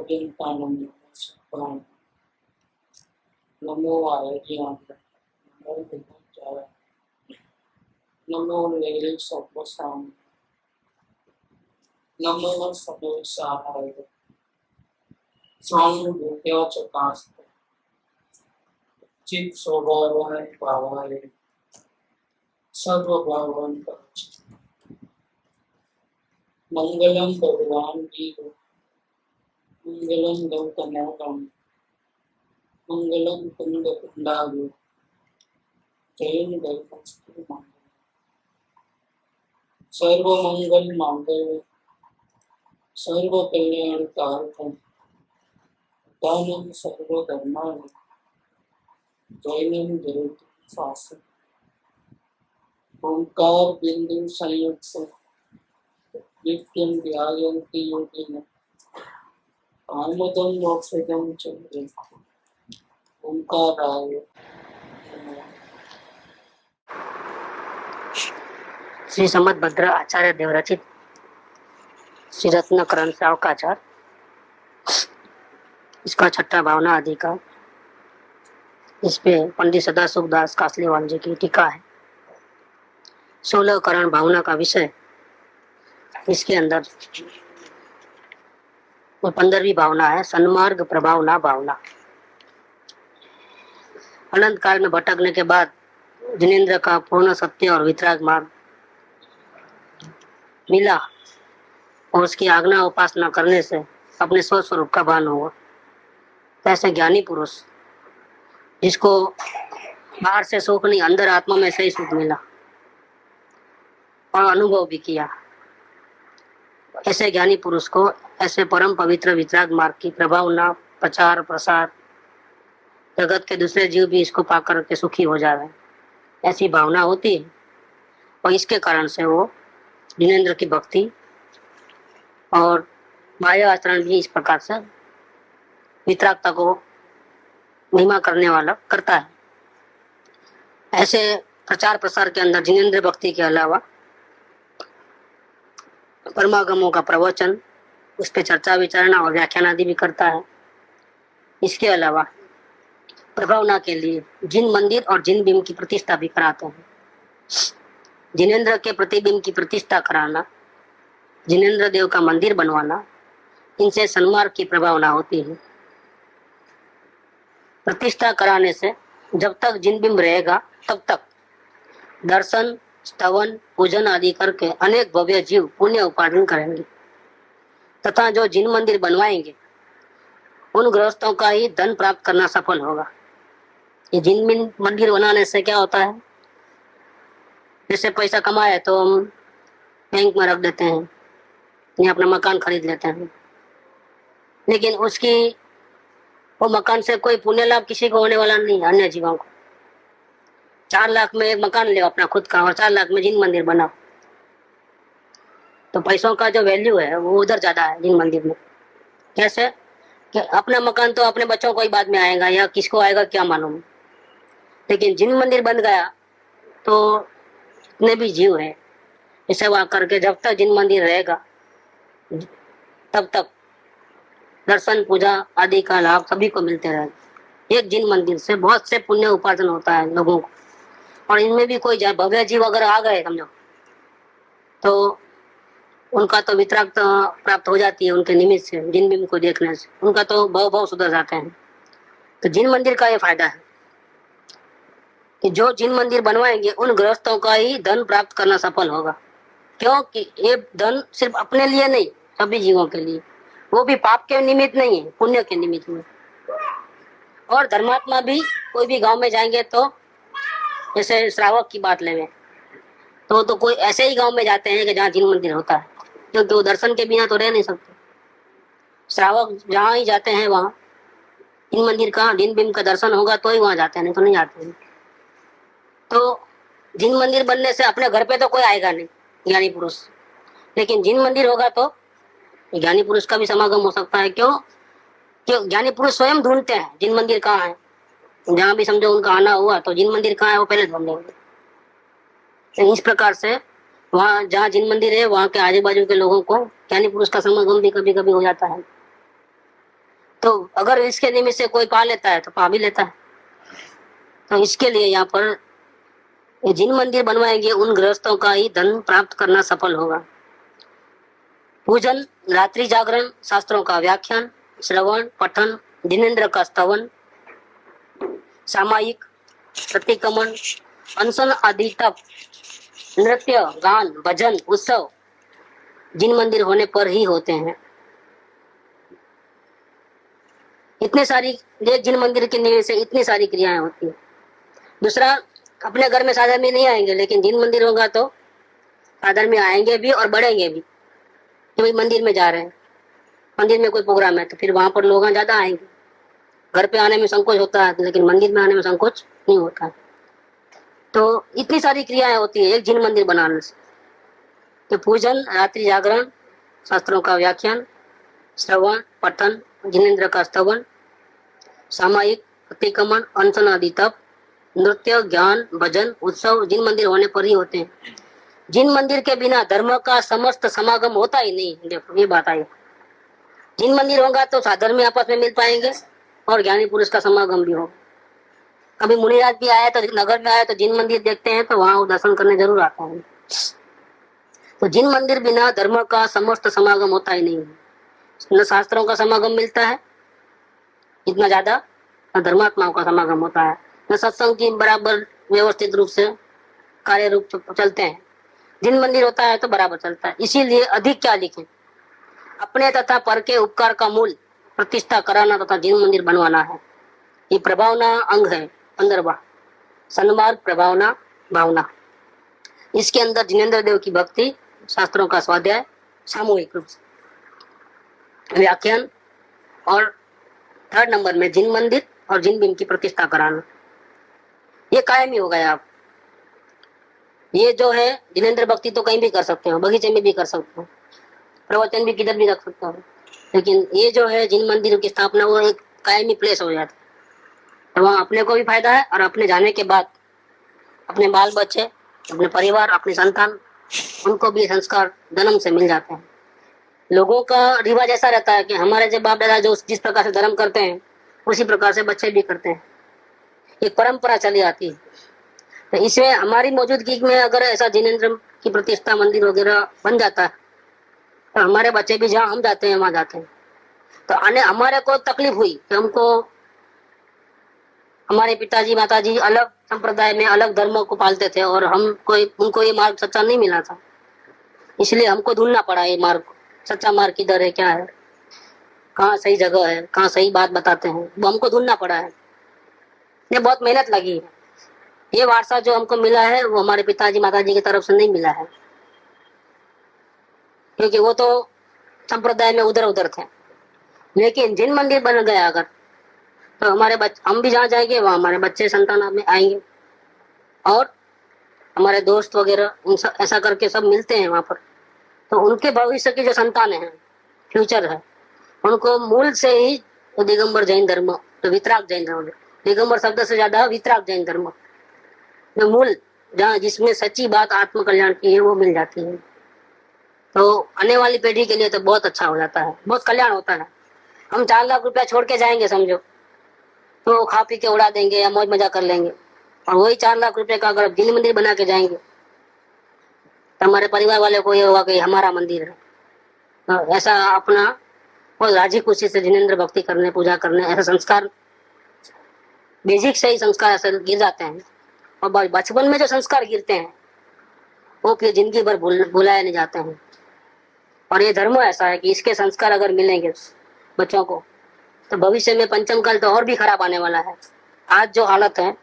सर्वोदिता नमो सुखान नमो आयज्ञान नमो विद्याचार नमो लेले सर्वसाम नमो सर्वसाहाय स्वामी भूत्या चकास्त चित स्वभावाय पावाय सर्वभावन कवच मंगलम भगवान वीर मंगलम गौतमोदम मंगलम कुंद कुंडालु जयं गौतमस्तु मंगल सर्वमंगल मांगल्य सर्व कल्याण कारकम दानम सर्वधर्माण जैनम जयतु शासन ओंकार बिंदु संयुक्त नित्यं ध्यायन्ति योगिनः आमोदं मोक्षदं च ओंकाराय नमः। श्री संबतभद्र आचार्य देव रचित श्री रत्नकरण सावकाचार, इसका छठा भावना अधिकार। इस पे पंडित सदा सुखदास कासलीवाल जी की टीका है। 16 करण भावना का विषय। इसके अंदर 15वीं भावना है सन्मार्ग प्रभावना भावना। अनंत काल में भटकने के बाद जिनेन्द्र का पूर्ण सत्य और वितराग मार्ग मिला और उसकी आज्ञा उपासना करने से अपने स्वस्वरूप का भान हुआ। ऐसे ज्ञानी पुरुष जिसको बाहर से सुख नहीं, अंदर आत्मा में सही सुख मिला और अनुभव भी किया, ऐसे ज्ञानी पुरुष को ऐसे परम पवित्र वितराग मार्ग की प्रभावना प्रचार प्रसार जगत के दूसरे जीव भी इसको पाकर के सुखी हो जावे, ऐसी भावना होती है। और इसके कारण से वो जिनेन्द्र की भक्ति और बाह्य आचरण भी इस प्रकार से वितरागता को महिमा करने वाला करता है। ऐसे प्रचार प्रसार के अंदर जिनेन्द्र भक्ति के अलावा परमागमों का प्रवचन, उस पर चर्चा विचारणा और व्याख्यान आदि भी करता है। इसके अलावा प्रभावना के लिए जिन मंदिर और जिन बिंब की प्रतिष्ठा भी कराते हैं। जिनेन्द्र के प्रतिबिंब की प्रतिष्ठा कराना, जिनेन्द्र देव का मंदिर बनवाना, इनसे सन्मार्ग की प्रभावना होती है। प्रतिष्ठा कराने से जब तक जिन बिंब रहेगा तब तक दर्शन स्तवन पूजन आदि करके अनेक भव्य जीव पुण्य उपार्जन करेंगे तथा जो जिन मंदिर बनवाएंगे उन गृहस्थों का ही धन प्राप्त करना सफल होगा। ये जिन मंदिर बनाने से क्या होता है, जैसे पैसा कमाए तो हम बैंक में रख देते हैं या अपना मकान खरीद लेते हैं, लेकिन उसकी वो मकान से कोई पुण्य लाभ किसी को होने वाला नहीं, अन्य जीवों को। 4 लाख में एक मकान ले अपना खुद का और 4 लाख में जिन मंदिर बनाओ, तो पैसों का जो वैल्यू है वो उधर ज्यादा है जिन मंदिर में। कैसे कि अपना मकान तो अपने बच्चों को ही बाद में आएगा या किसको आएगा क्या मालूम, लेकिन जिन मंदिर बन गया तो जितने भी जीव है इसे वहां करके जब तक जिन मंदिर रहेगा तब तक दर्शन पूजा आदि का लाभ सभी को मिलते रहेगा। एक जिन मंदिर से बहुत से पुण्य उपार्जन होता है लोगों को, और इनमें भी कोई भव्य जीव अगर आ गए समझो तो उनका तो वितराग प्राप्त हो जाती है उनके निमित्त से, जिन बिंब को देखने से उनका तो भाव सुधर जाते हैं। तो जिन मंदिर का ये फायदा है कि जो जिन मंदिर बनवाएंगे उन गृहस्थों का ही धन प्राप्त करना सफल होगा, क्योंकि ये धन सिर्फ अपने लिए नहीं, सभी जीवों के लिए, वो भी पाप के निमित्त नहीं है, पुण्य के निमित्त में। और धर्मात्मा भी कोई भी गांव में जाएंगे तो जैसे श्रावक की बात लेवे तो कोई ऐसे ही गांव में जाते हैं कि जहाँ जिन मंदिर होता है, क्योंकि वो दर्शन के बिना तो रह नहीं सकते। श्रावक जहाँ ही जाते हैं वहाँ जिन मंदिर का जिन बिंब का दर्शन होगा तो ही वहाँ जाते हैं, नहीं तो नहीं जाते हैं। तो जिन मंदिर बनने से अपने घर पे तो कोई आएगा नहीं ज्ञानी पुरुष, लेकिन जिन मंदिर होगा तो ज्ञानी पुरुष का भी समागम हो सकता है। क्यों ज्ञानी पुरुष स्वयं ढूंढते हैं जिन मंदिर कहाँ है, जहाँ भी समझो उनका आना हुआ तो जिन मंदिर कहाँ है वो पहले ढूंढेंगे। इस प्रकार से वहाँ जहाँ जिन मंदिर है वहाँ के आजू बाजू के लोगों को ज्ञानी पुरुष का समागम भी कभी कभी हो जाता है। तो अगर इसके निमित्त से कोई पा लेता है तो पा भी लेता है। तो इसके लिए यहाँ पर ये जिन मंदिर बनवाएंगे उन गृहस्थों का ही धन प्राप्त करना सफल होगा। पूजन, रात्रि जागरण, शास्त्रों का व्याख्यान, श्रवण, पठन, जिनेन्द्र का स्तवन, सामायिक, प्रतिक्रमण, अनशन आदि तप, नृत्य, गान, भजन, उत्सव जिन मंदिर होने पर ही होते हैं। इतने सारी एक जिन मंदिर के निवेश से इतनी सारी क्रियाएं होती है। दूसरा, अपने घर में साधन में नहीं आएंगे, लेकिन जिन मंदिर होगा तो साधन में आएंगे भी और बढ़ेंगे भी। कि भाई मंदिर में जा रहे हैं, मंदिर में कोई प्रोग्राम है तो फिर वहां पर लोग ज्यादा आएंगे। घर पे आने में संकोच होता है लेकिन मंदिर में आने में संकोच नहीं होता है। तो इतनी सारी क्रियाएं होती है एक जिन मंदिर बनाने से। तो पूजन, रात्रि जागरण, शास्त्रों का व्याख्यान, श्रवण, पठन, जिनेन्द्र का स्तवन, सामायिक, प्रतिक्रमण, अनशन आदि तप, नृत्य, ज्ञान, भजन, उत्सव जिन मंदिर होने पर ही होते हैं। जिन मंदिर के बिना धर्म का समस्त समागम होता ही नहीं। देखो ये बात आई, जिन मंदिर होगा तो साधन में आपस में मिल पाएंगे और ज्ञानी पुरुष का समागम भी होगा। कभी मुनिराज भी आया तो नगर में आया तो जिन मंदिर देखते हैं तो वहां दर्शन करने जरूर आता है। तो जिन मंदिर बिना धर्म का समस्त समागम होता ही नहीं है। न शास्त्रों का समागम मिलता है इतना ज्यादा, न धर्मात्माओं का समागम होता है, न सत्संग की बराबर व्यवस्थित रूप से कार्य रूप चलते हैं। जिन मंदिर होता है तो बराबर चलता है। इसीलिए अधिक क्या लिखें, अपने तथा पर के उपकार का मूल प्रतिष्ठा कराना तथा जिन मंदिर बनवाना है। ये प्रभावना अंग है 15वां, सन्मार्ग प्रभावना भावना। इसके अंदर जिनेन्द्र देव की भक्ति, शास्त्रों का स्वाध्याय, सामूहिक रूप से व्याख्यान, और 3rd नंबर में जिन मंदिर और जिन बिन की प्रतिष्ठा कराना। ये कायम ही हो गया। आप ये जो है जिनेन्द्र भक्ति तो कहीं भी कर सकते हो, बगीचे में भी कर सकते हो, प्रवचन भी किधर भी रख सकते हो, लेकिन ये जो है जिन मंदिर की स्थापना वो एक कायमी प्लेस हो जाता है। तो वहाँ अपने को भी फायदा है और अपने जाने के बाद अपने बाल बच्चे, अपने परिवार, अपनी संतान, उनको भी संस्कार जन्म से मिल जाते हैं। लोगों का रिवाज ऐसा रहता है कि हमारे जो बाप दादा जो जिस प्रकार से धर्म करते हैं उसी प्रकार से बच्चे भी करते हैं। एक परंपरा चली आती है। तो इसमें हमारी मौजूदगी में अगर ऐसा जिनेन्द्र की प्रतिष्ठा मंदिर वगैरह बन जाता है तो हमारे बच्चे भी जहाँ हम जाते हैं वहां जाते हैं। तो आने हमारे को तकलीफ हुई कि हमको हमारे पिताजी माताजी अलग संप्रदाय में अलग धर्म को पालते थे और हम कोई उनको ये मार्ग सच्चा नहीं मिला था, इसलिए हमको ढूंढना पड़ा ये मार्ग, सच्चा मार्ग किधर है, क्या है, कहाँ सही जगह है, कहाँ सही बात बताते हैं, वो हमको ढूंढना पड़ा है। ये बहुत मेहनत लगी है। ये वारसा जो हमको मिला है वो हमारे पिताजी माताजी की तरफ से नहीं मिला है, क्योंकि वो तो संप्रदाय में उधर उधर थे। लेकिन जिन मंदिर बन गया अगर तो हमारे हम भी जहाँ जाएंगे वहाँ हमारे बच्चे संतान में आएंगे और हमारे दोस्त वगैरह ऐसा करके सब मिलते हैं वहां पर। तो उनके भविष्य की जो संतान है, फ्यूचर है, उनको मूल से ही तो दिगंबर जैन धर्म, तो वितराग जैन धर्म, दिगंबर शब्द से ज्यादा वितराग जैन धर्म, जो मूल जहाँ जिसमें सच्ची बात आत्म कल्याण की है वो मिल जाती है। तो आने वाली पीढ़ी के लिए तो बहुत अच्छा हो जाता है, बहुत कल्याण होता है। हम 4 लाख रुपया छोड़ के जाएंगे समझो, तो खा पी के उड़ा देंगे या मौज मजा कर लेंगे, और वही 4 लाख रुपए का अगर जिन मंदिर बना के जाएंगे तो हमारे परिवार वाले को ये होगा कि हमारा मंदिर है। तो ऐसा अपना बहुत राजी खुशी से जिनेन्द्र भक्ति करने, पूजा करने, ऐसे संस्कार बेसिक से ही संस्कार ऐसे गिर जाते हैं। और बचपन में जो संस्कार गिरते हैं वो फिर जिंदगी भर भुलाए नहीं जाते हैं। और ये धर्म ऐसा है कि इसके संस्कार अगर मिलेंगे बच्चों को तो भविष्य में पंचम काल तो और भी खराब आने वाला है। आज जो हालत है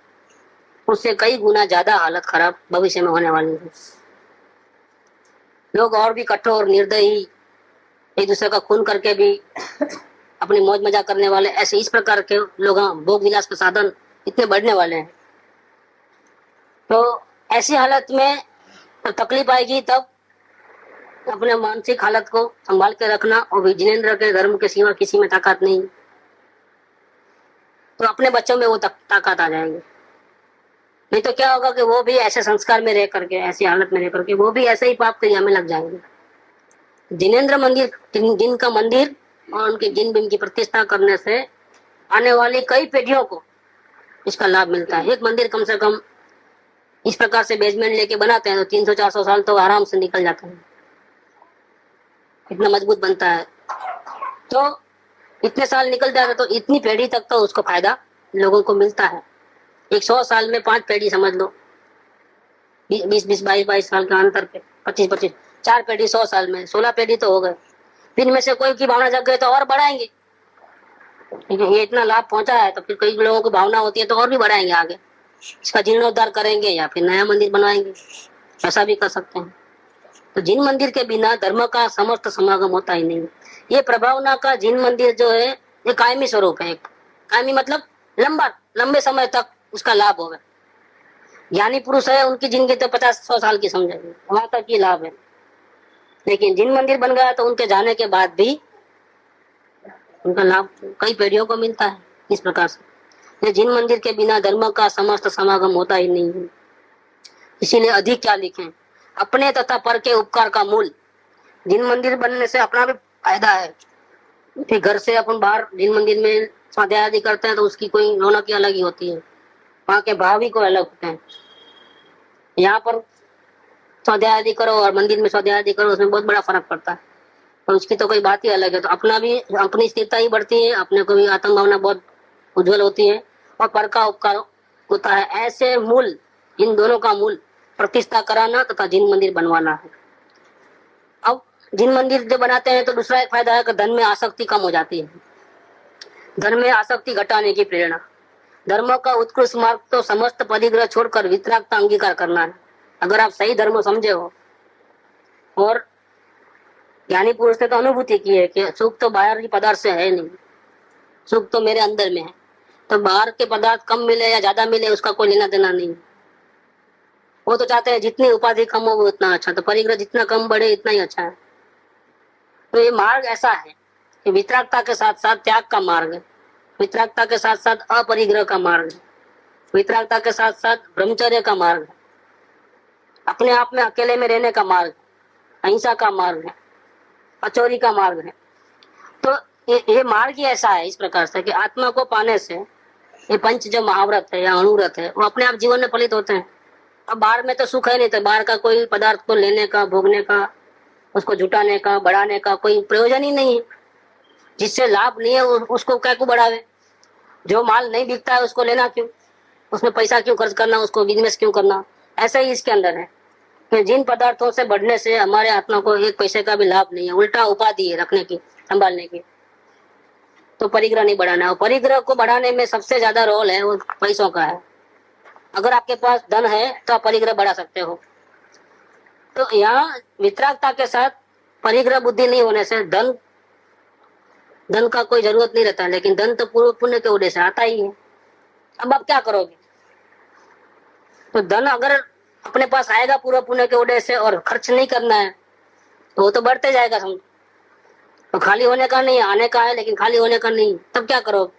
उससे कई गुना ज्यादा हालत खराब भविष्य में होने वाली है। लोग और भी कठोर, निर्दयी, एक दूसरे का खून करके भी अपनी मौज मजा करने वाले, ऐसे इस प्रकार के लोग, भोग विलास के साधन इतने बढ़ने वाले हैं। तो ऐसी हालत में तो तकलीफ आएगी, तब अपने मानसिक हालत को संभाल के रखना। और जिनेन्द्र के धर्म के सिवा किसी में ताकत नहीं, तो अपने बच्चों में वो ताकत आ जाएगी। नहीं तो क्या होगा कि वो भी ऐसे संस्कार में रह करके, ऐसी हालत में रह करके वो भी ऐसे ही पाप क्रिया में लग जाएंगे। जिनेन्द्र मंदिर, जिनका मंदिर और उनके जिन बिम की प्रतिष्ठा करने से आने वाली कई पीढ़ियों को इसका लाभ मिलता है। एक मंदिर कम से कम इस प्रकार से बेसमेंट लेके बनाते हैं तो 300-400 साल तो आराम से निकल जाते हैं, इतना मजबूत बनता है। तो इतने साल निकल जाते तो इतनी पीढ़ी तक तो उसको फायदा लोगों को मिलता है। 100 साल में 5 पीढ़ी समझ लो, 20-20, 22-22 साल के अंतर पे 25-25, 4 पीढ़ी 100 साल में 16 पीढ़ी तो हो गए। फिर इनमें से कोई की भावना जग गई तो और बढ़ाएंगे, ये इतना लाभ पहुंचा है तो फिर कई लोगों की भावना होती है तो और भी बढ़ाएंगे आगे, इसका जीर्णोद्धार करेंगे या फिर नया मंदिर बनवाएंगे, ऐसा भी कर सकते हैं। तो जिन मंदिर के बिना धर्म का समस्त समागम होता ही नहीं। ये प्रभावना का जिन मंदिर जो है ये कायमी स्वरूप है। कायमी मतलब लंबे समय तक उसका लाभ होगा। ज्ञानी पुरुष है उनकी जिंदगी तो 50-100 साल की समझेंगे, वहां तक ही लाभ है। लेकिन जिन मंदिर बन गया तो उनके जाने के बाद भी उनका लाभ कई पीढ़ियों को मिलता है। इस प्रकार से जिन मंदिर के बिना धर्म का समस्त समागम होता ही नहीं है। इसीलिए अधिक क्या लिखें, अपने तथा पर के उपकार का मूल। जिन मंदिर बनने से अपना भी फायदा है, फिर घर से अपन बाहर जिन मंदिर में स्वाध्याय आदि करते हैं तो उसकी कोई रौनक ही अलग ही होती है, वहाँ के भाव ही कोई अलग होते हैं। यहाँ पर स्वाध्याय आदि करो और मंदिर में स्वाध्याय आदि करो, उसमें बहुत बड़ा फर्क पड़ता है और उसकी तो कोई बात ही अलग है। तो अपनी स्थिरता ही बढ़ती है, अपने को भी आत्म भावना बहुत उज्जवल होती है और पर का उपकार होता है। ऐसे मूल, इन दोनों का मूल प्रतिष्ठा कराना तथा जिन मंदिर बनवाना है। अब जिन मंदिर जो बनाते हैं तो दूसरा एक फायदा है कि धन में आसक्ति कम हो जाती है। धन में आसक्ति घटाने की प्रेरणा। धर्म का उत्कृष्ट मार्ग तो समस्त परिग्रह छोड़कर वितरागता अंगीकार करना है। अगर आप सही धर्म समझे हो और ज्ञानी पुरुष ने तो अनुभूति की है कि सुख तो बाहर की पदार्थ से है नहीं, सुख तो मेरे अंदर में है। तो बाहर के पदार्थ कम मिले या ज्यादा मिले उसका कोई लेना देना नहीं। वो तो चाहते हैं जितनी उपाधि कम हो वो उतना अच्छा, तो परिग्रह जितना कम बढ़े इतना ही अच्छा है। तो ये मार्ग ऐसा है कि वितरागता के साथ साथ त्याग का मार्ग है, वितरागता के साथ साथ अपरिग्रह का मार्ग है, वितरागता के साथ साथ ब्रह्मचर्य का मार्ग है, अपने आप में अकेले में रहने का मार्ग, अहिंसा का मार्ग है, अचोरी का मार्ग है। तो ये मार्ग ही ऐसा है इस प्रकार से कि आत्मा को पाने से ये पंच जो महाव्रत है या अणुव्रत है वो अपने आप जीवन में फलित होते हैं। अब बाहर में तो सुख है नहीं, तो बाहर का कोई पदार्थ को लेने का, भोगने का, उसको जुटाने का, बढ़ाने का कोई प्रयोजन ही नहीं है। जिससे लाभ नहीं है उसको क्या को बढ़ावे। जो माल नहीं बिकता है उसको लेना क्यों, उसमें पैसा क्यों खर्च करना, उसको बिजनेस क्यों करना। ऐसा ही इसके अंदर है कि जिन पदार्थों से बढ़ने से हमारे आत्मा को एक पैसे का भी लाभ नहीं है, उल्टा उपाधि है रखने की, संभालने की। तो परिग्रह नहीं बढ़ाना है। परिग्रह को बढ़ाने में सबसे ज्यादा रोल है वो पैसों का है। अगर आपके पास धन है तो आप परिग्रह बढ़ा सकते हो। तो यहाँ वितरागता के साथ परिग्रह बुद्धि नहीं होने से धन का कोई जरूरत नहीं रहता, लेकिन धन तो पूर्व पुण्य के उदय से आता ही है। अब आप क्या करोगे, तो धन अगर अपने पास आएगा पूर्व पुण्य के उदय से और खर्च नहीं करना है तो वो तो बढ़ते जाएगा समझो। तो खाली होने का नहीं, आने का है लेकिन खाली होने का नहीं, तब क्या करोगे।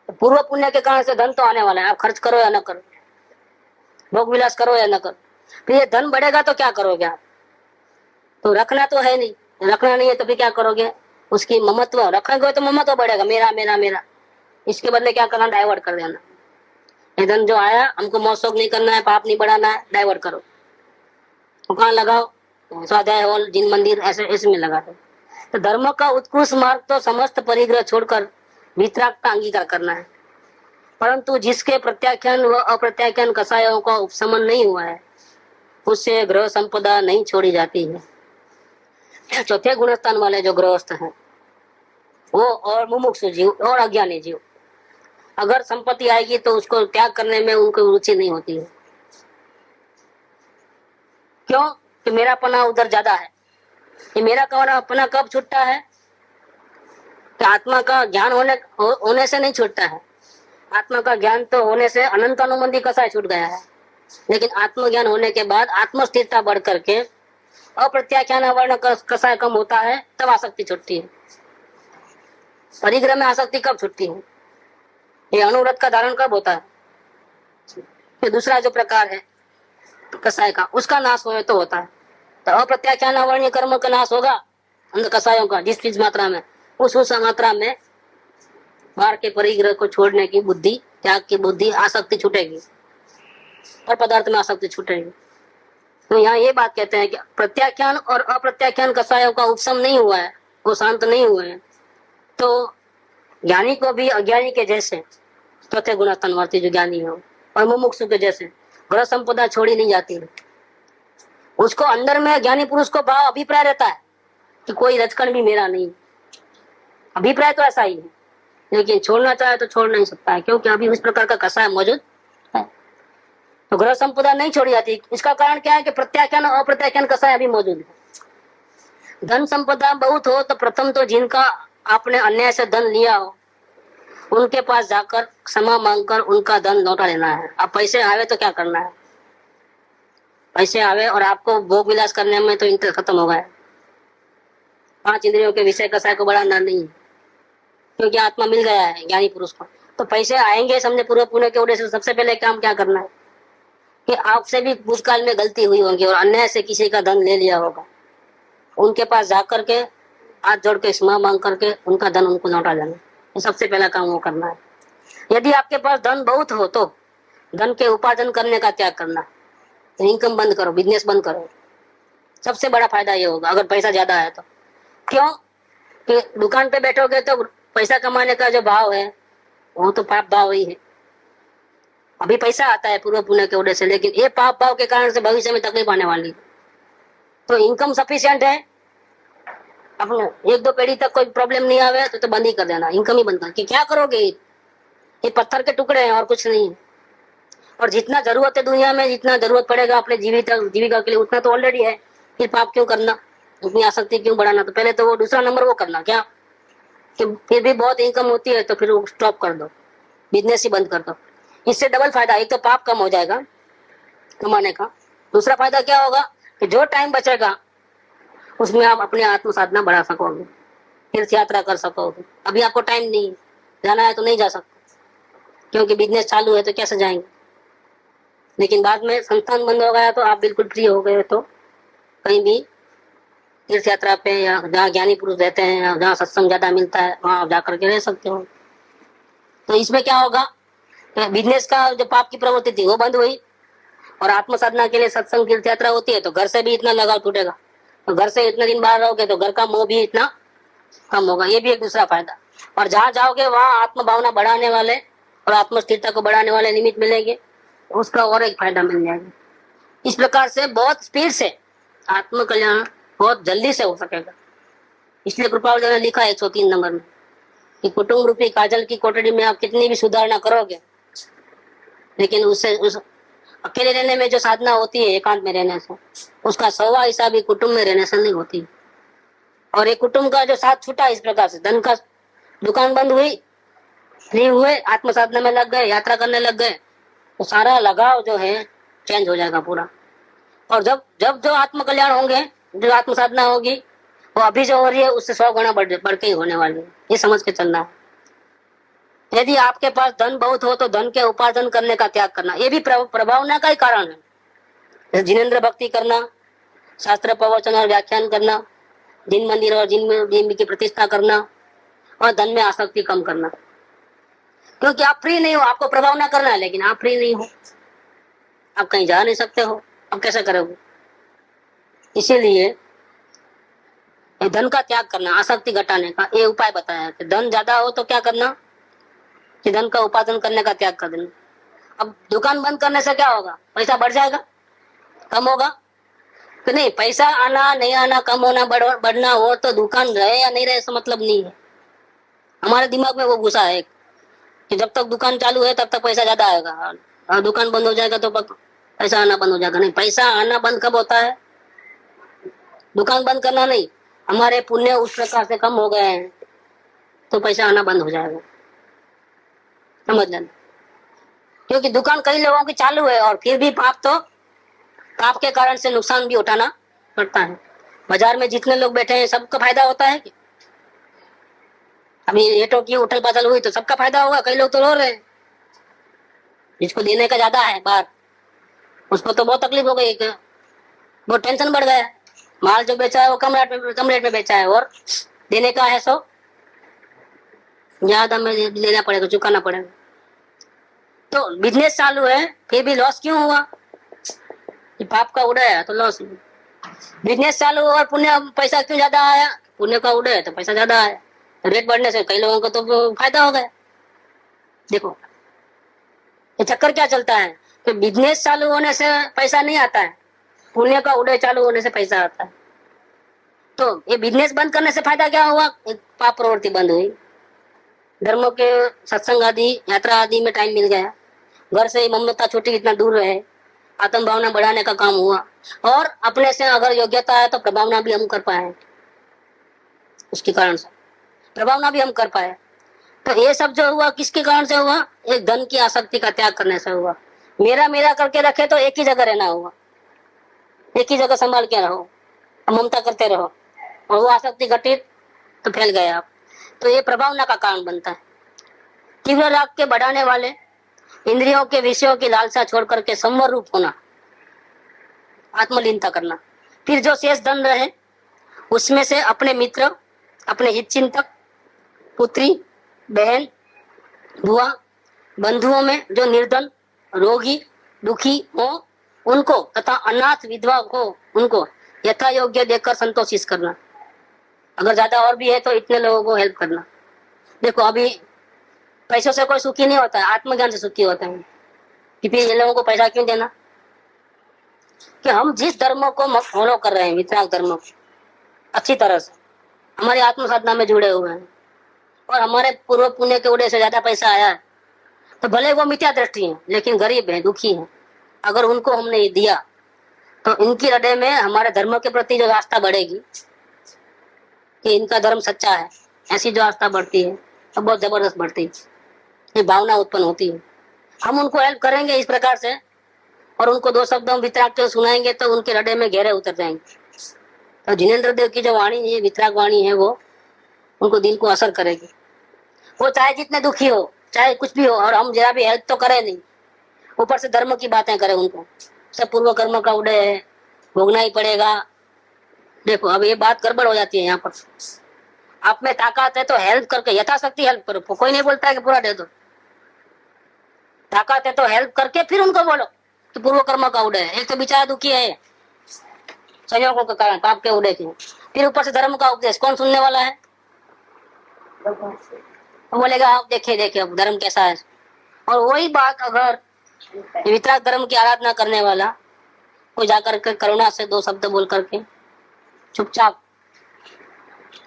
तो पूर्व पुण्य के कारण से धन तो आने वाला है, आप खर्च करो या न करो, भोग विलास करो या न करो। फिर ये धन बढ़ेगा तो क्या करोगे आप, तो रखना तो है नहीं, रखना नहीं है तो फिर क्या करोगे, उसकी ममत्व रखेंगे तो ममत्व बढ़ेगा, मेरा मेरा मेरा। इसके बदले क्या करना, डाइवर्ट कर देना। ये धन जो आया हमको मौज शौक नहीं करना है, पाप नहीं बढ़ाना है, डाइवर्ट करो। तो कहाँ लगाओ, स्वाध्याय हॉल, जिन मंदिर, ऐसे इसमें लगा दो। तो धर्म का उत्कृष्ट मार्ग तो समस्त परिग्रह छोड़कर वितरागता अंगीकार करना है। परंतु जिसके प्रत्याख्यान व अप्रत्याख्यान कसायों का उपशमन नहीं हुआ है उससे ग्रह संपदा नहीं छोड़ी जाती है। चौथे गुणस्थान वाले जो गृहस्थ हैं वो और मुमुक्षु जीव और अज्ञानी जीव, अगर संपत्ति आएगी तो उसको त्याग करने में उनको रुचि नहीं होती है। क्यों, कि मेरा पना उधर ज्यादा है। ये मेरा अपना कब छूटता है, कि आत्मा का ज्ञान होने से नहीं छूटता है। आत्मा का ज्ञान तो होने से अनंत अनुबंधी कसाय छूट गया है, लेकिन आत्मज्ञान होने के बाद आत्म स्थिरता बढ़ करके अप्रत्याख्यान वर्ण कसाय कम होता है, तब आसक्ति छूटती है। परिग्रह में आसक्ति कब छूटती है, ये अनुव्रत का धारण कब होता है। फिर दूसरा जो प्रकार है कसाय का, उसका नाश हो तो होता है। तो अप्रत्याख्यान वर्णीय कर्म का नाश होगा अंध कसायों का जिस चीज मात्रा में, उस मात्रा में बाहर के परिग्रह को छोड़ने की बुद्धि, त्याग की बुद्धि, आसक्ति छूटेगी और पदार्थ में आसक्ति छूटेगी। तो यहाँ ये बात कहते हैं कि प्रत्याख्यान और अप्रत्याख्यान कसायों का उपशम नहीं हुआ है, वो शांत नहीं हुए हैं, तो ज्ञानी को भी अज्ञानी के जैसे चौथे गुणस्तनवर्ती जो ज्ञानी हो और मुमुक्षु के जैसे ग्रह संपदा छोड़ी नहीं जाती है। उसको अंदर में ज्ञानी पुरुष को भाव अभिप्राय रहता है कि कोई रचकण भी मेरा नहीं, अभिप्राय तो ऐसा ही है, लेकिन छोड़ना चाहे तो छोड़ नहीं सकता है, क्योंकि अभी उस प्रकार का कसाय मौजूद है। तो ग्रह संपदा नहीं छोड़ी जाती। इसका कारण क्या है कि प्रत्याख्यान और अप्रत्याख्यान कसाय अभी मौजूद है। धन संपदा बहुत हो तो प्रथम तो जिनका आपने अन्याय से धन लिया हो उनके पास जाकर क्षमा मांगकर उनका धन लौटा लेना है। अब पैसे आवे तो क्या करना है, पैसे आवे और आपको भोग विलास करने में तो इंटरेस्ट खत्म हो गया है। 5 इंद्रियों के विषय कसाय को बढ़ाना नहीं, क्योंकि आत्मा मिल गया है ज्ञानी पुरुष को। तो पैसे आएंगे समझे पूर्व पुण्य के उद्देश्य से सबसे पहले काम क्या करना है कि आपसे भी भूतकाल में गलती हुई होगी और अन्याय से किसी का धन ले लिया होगा, उनके पास जाकर के हाथ जोड़ के क्षमा मांग करके उनका धन उनको लौटा देना, ये सबसे पहला काम वो करना है। यदि आपके पास धन बहुत हो तो धन के उपार्जन करने का त्याग करना, तो इनकम बंद करो, बिजनेस बंद करो, सबसे बड़ा फायदा ये होगा अगर पैसा ज्यादा है तो। क्यों कि दुकान पे बैठोगे तो पैसा कमाने का जो भाव है वो तो पाप भाव ही है। अभी पैसा आता है पूर्व पुण्य के उद्देश्य से, लेकिन ये पाप भाव के कारण से भविष्य में तकलीफ आने वाली है। तो इनकम सफिशिएंट है, अपने 1-2 पीढ़ी तक कोई प्रॉब्लम नहीं आवे तो बंद ही कर देना, इनकम ही बंद कर। कि क्या करोगे, ये पत्थर के टुकड़े हैं और कुछ नहीं है। और जितना जरूरत है दुनिया में, जितना जरूरत पड़ेगा अपने जीविका के लिए उतना तो ऑलरेडी है, फिर पाप क्यों करना, उतनी आसक्ति क्यों बढ़ाना। तो पहले तो वो दूसरा नंबर वो करना क्या कि फिर भी बहुत इनकम होती है तो फिर वो स्टॉप कर दो, बिजनेस ही बंद कर दो। इससे डबल फायदा, एक तो पाप कम हो जाएगा कमाने का, दूसरा फायदा क्या होगा कि जो टाइम बचेगा उसमें आप अपने आत्म साधना बढ़ा सकोगे, तीर्थ यात्रा कर सकोगे। अभी आपको टाइम नहीं है, जाना है तो नहीं जा सकते क्योंकि बिजनेस चालू है तो कैसे जाएंगे। लेकिन बाद में संस्थान बंद हो गया तो आप बिल्कुल फ्री हो गए तो कहीं भी तीर्थ यात्रा पे या जहाँ ज्ञानी पुरुष रहते हैं या जहाँ सत्संग ज्यादा मिलता है वहां आप जाकर के रह सकते हो। तो इसमें क्या होगा, बिजनेस का जो पाप की प्रवृत्ति थी वो बंद हुई और आत्म साधना के लिए सत्संग तीर्थ यात्रा होती है तो घर से भी इतना लगाव टूटेगा। तो घर से इतने दिन बाहर रहोगे तो घर का मोह भी इतना कम होगा, ये भी एक दूसरा फायदा। और जहाँ जाओगे वहाँ आत्म भावना बढ़ाने वाले और आत्म स्थिरता को बढ़ाने वाले निमित्त मिलेंगे, उसका और एक फायदा मिल जाएगा। इस प्रकार से बहुत स्पीड से आत्म कल्याण बहुत जल्दी से हो सकेगा। इसलिए कृपाल ने लिखा 103 नंबर में कि कुटुंब रूपी काजल की कोठरी में आप कितनी भी सुधारना करोगे, लेकिन उससे उस अकेले रहने में जो साधना होती है एकांत में रहने से, उसका 100वां हिस्सा भी कुटुंब में रहने से नहीं होती। और एक कुटुंब का जो साथ छूटा इस प्रकार से, धन का दुकान बंद हुई, फ्री हुए, आत्म साधना में लग गए, यात्रा करने लग गए, तो सारा लगाव जो है चेंज हो जाएगा पूरा। और जब जब जो आत्म कल्याण होंगे, जो आत्म साधना होगी वो अभी जो हो रही है उससे 100 गुना बढ़ के ही होने वाली है, ये समझ के चलना है। यदि आपके पास धन बहुत हो तो धन के उपार्जन करने का त्याग करना, ये भी प्रभावना का ही कारण है। जैसे जिनेंद्र भक्ति करना, शास्त्र प्रवचन और व्याख्यान करना, जिन मंदिर और जिन की प्रतिष्ठा करना और धन में आसक्ति कम करना। क्योंकि आप फ्री नहीं हो, आपको प्रभावना करना है लेकिन आप फ्री नहीं हो, आप कहीं जा नहीं सकते हो, अब कैसे करोगे। इसीलिए धन का त्याग करना, आसक्ति घटाने का ये उपाय बताया है। धन ज्यादा हो तो क्या करना कि धन का उपार्जन करने का त्याग कर देना। अब दुकान बंद करने से क्या होगा, पैसा बढ़ जाएगा, कम होगा कि नहीं। पैसा आना नहीं आना, कम होना बढ़ना हो तो दुकान रहे या नहीं रहे इसका मतलब नहीं है। हमारे दिमाग में वो घुसा है कि जब तक दुकान चालू है तब तक पैसा ज्यादा आएगा और दुकान बंद हो जाएगा तो पैसा आना बंद हो जाएगा। नहीं, पैसा आना बंद कब होता है, दुकान बंद करना नहीं, हमारे पुण्य उस प्रकार से कम हो गए हैं तो पैसा आना बंद हो जाएगा, समझ लेना। क्योंकि दुकान कई लोगों की चालू है और फिर भी पाप के कारण से नुकसान भी उठाना पड़ता है। बाजार में जितने लोग बैठे हैं सबका फायदा होता है कि अभी रेटों की उठल पाथल हुई तो सबका फायदा होगा, कई लोग तो रो रहे हैं। जिसको देने का ज्यादा है बाहर उसको तो बहुत तकलीफ हो गई, बहुत टेंशन बढ़ गया। माल जो बेचा है वो कम रेट में बेचा है और देने का है 100 ज्यादा में लेना पड़ेगा, चुकाना पड़ेगा। तो बिजनेस चालू है फिर भी लॉस क्यों हुआ? ये पाप का उड़ाया तो लॉस। बिजनेस चालू हुआ और पुण्य पैसा क्यों ज्यादा आया? पुण्य का उड़ाया तो पैसा ज्यादा आया। रेट बढ़ने से कई लोगों को तो फायदा हो गया। देखो ये चक्कर क्या चलता है कि बिजनेस चालू होने से पैसा नहीं आता है, पुण्य का उदय चालू होने से पैसा आता है। तो ये बिजनेस बंद करने से फायदा क्या हुआ? एक पाप प्रवृत्ति बंद हुई, धर्मों के सत्संग आदि यात्रा आदि में टाइम मिल गया, घर से ममता छूटी, इतना दूर रहे, आत्म भावना बढ़ाने का काम हुआ, और अपने से अगर योग्यता है तो प्रभावना भी हम कर पाए, उसके कारण से प्रभावना भी हम कर पाए। तो ये सब जो हुआ किसके कारण से हुआ? एक धन की आसक्ति का त्याग करने से हुआ। मेरा मेरा करके रखे तो एक ही जगह रहना होगा, एक ही जगह संभाल के रहो, ममता करते रहो, और वो आसक्ति घटित तो फैल गए आप। तो ये प्रभावना का कारण बनता है। तीव्र राग के बढ़ाने वाले इंद्रियों के विषयों की लालसा छोड़ करके संवर रूप होना, आत्मलीनता करना। फिर जो शेष धन रहे उसमें से अपने मित्र, अपने हित चिंतक, पुत्री, बहन, बुआ, बंधुओं में जो निर्धन, रोगी, दुखी हो उनको, तथा अनाथ विधवा हो उनको यथा योग्य देकर संतोषित करना। अगर ज्यादा और भी है तो इतने लोगों को हेल्प करना। देखो अभी पैसों से कोई सुखी नहीं होता है, आत्मज्ञान से सुखी होता है। कि फिर ये लोगों को पैसा क्यों देना? कि हम जिस धर्म को फॉलो कर रहे हैं, वितराग धर्म, अच्छी तरह से हमारी आत्म साधना में जुड़े हुए हैं, और हमारे पूर्व पुण्य के उदय से ज्यादा पैसा आया है, तो भले वो मिथ्या दृष्टि है लेकिन गरीब है, दुखी है, अगर उनको हमने दिया तो इनकी हृदय में हमारे धर्म के प्रति जो आस्था बढ़ेगी कि इनका धर्म सच्चा है, ऐसी जो आस्था बढ़ती है तो बहुत जबरदस्त बढ़ती है, ये भावना उत्पन्न होती है। हम उनको हेल्प करेंगे इस प्रकार से, और उनको दो शब्दों वितराग के सुनाएंगे तो उनके हृदय में गहरे उतर जाएंगे। तो जिनेंद्र देव की जो वाणी है, वितराग वाणी है, वो उनको दिल को असर करेगी। वो चाहे जितने दुखी हो, चाहे कुछ भी हो, और हम जरा भी हेल्प तो करें नहीं, ऊपर से धर्म की बातें करें, उनको सब पूर्व कर्म का उदय है, भोगना ही पड़ेगा। देखो अब ये बात गड़बड़ हो जाती है। यहाँ पर आप में ताकत है तो हेल्प करके यथाशक्ति हेल्प करो, कोई नहीं बोलता है कि पूरा दे दो। ताकत है तो हेल्प करके फिर उनको बोलो कि पूर्व कर्म का उदय है। एक तो बेचारा दुखी है संयोगों के कारण, पाप के उदय के, फिर ऊपर से धर्म का उपदेश, कौन सुनने वाला है? वो बोलेगा आप देखिए देखिए अब धर्म कैसा है। और वही बात अगर वितराग धर्म की आराधना करने वाला कोई जाकर के करुणा से दो शब्द बोल करके चुपचाप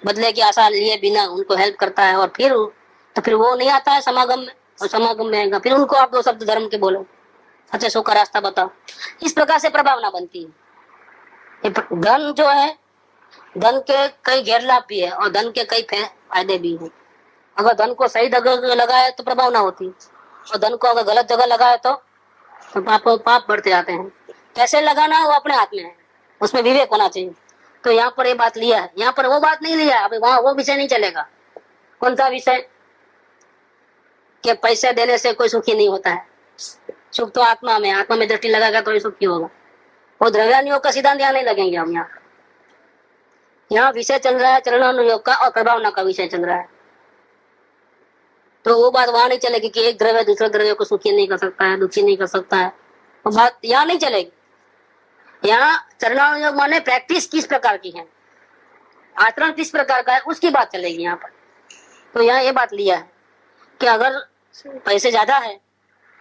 बदले की आशा लिए बिना उनको हेल्प करता है, और फिर वो नहीं आता है समागम में, और समागम में आएगा फिर उनको आप दो शब्द धर्म के बोलो, सच्चे सुख का रास्ता बताओ। इस प्रकार से प्रभावना बनती है। धन जो है, धन के कई गैर लाभ भी है और धन के कई फायदे भी हैं। अगर धन को सही जगह लगाए तो प्रभावना होती है, और धन को अगर गलत जगह लगाए तो पाप बढ़ते जाते हैं। कैसे लगाना वो अपने हाथ में है, उसमें विवेक होना चाहिए। तो यहाँ पर ये बात लिया है, यहाँ पर वो बात नहीं लिया। अभी वहां वो विषय नहीं चलेगा। कौन सा विषय? कि पैसे देने से कोई सुखी नहीं होता है, सुख तो आत्मा में दृष्टि लगाएगा तो ही सुखी होगा। वो द्रव्यानुयोग का सिद्धांत यहाँ नहीं लगेंगे हम। यहाँ विषय चल रहा है चरणानुयोग का और प्रभावना का विषय चल रहा है। तो वो बात वहां नहीं चलेगी कि एक द्रव्य दूसरे द्रव्य को सुखी नहीं कर सकता है, दुखी नहीं कर सकता है, वो बात यहाँ नहीं चलेगी। यहाँ चरणानुयोग माने प्रैक्टिस किस प्रकार की है, आचरण किस प्रकार का है, उसकी बात चलेगी यहाँ पर। तो यहाँ ये बात लिया है कि अगर पैसे ज्यादा है